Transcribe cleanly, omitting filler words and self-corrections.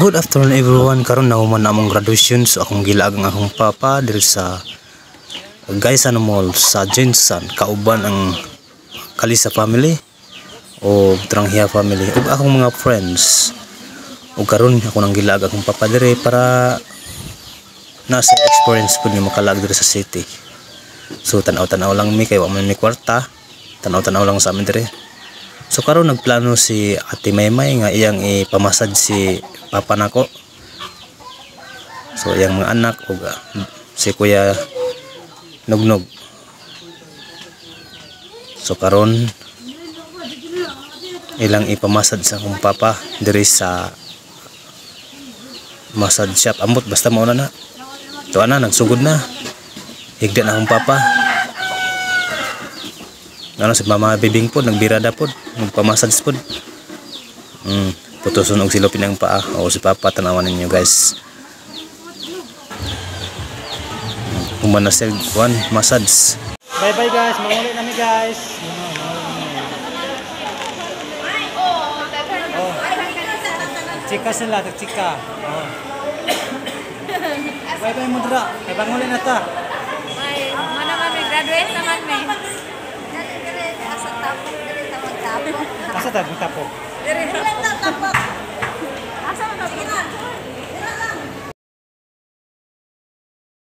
Good afternoon everyone. Karon na human among graduation, so akong gilaag ang akong papa diri sa Gaisano Mall sa Jensen, kauban ang Kalisa family o Tranghia family ug akong mga friends. Ug karon ako nang gilaag akong papa diri para nasa experience pud ni makalag diri sa city. So tanaw-tanaw lang mi kay wa man mi kwarta. Tanaw-tanaw lang sa amin diri. So karon nagplano si Ate Maymay nga iyang ipamasad si papa nako. So iyang mga anak ug si Kuya Nugnog. So karon ilang ipamasad sa akong papa diri sa massage shop. Ambot basta mao na. So ana nagsugod na. Higda na akong papa. Ano si mama bibing pod nagbirada pod, magpamasage pod. Putuson og silopin ang paa. O si papa tanawan ninyo guys. Humana sel one massage. Bye bye guys, manguli nami guys. Oh. Chika sila, chika. Oh. Bye bye mudra. Kay banguli na ta. Ay, mana man may graduate naman may. Asa ta tapok? Dire lang tapok. Asa man tapok?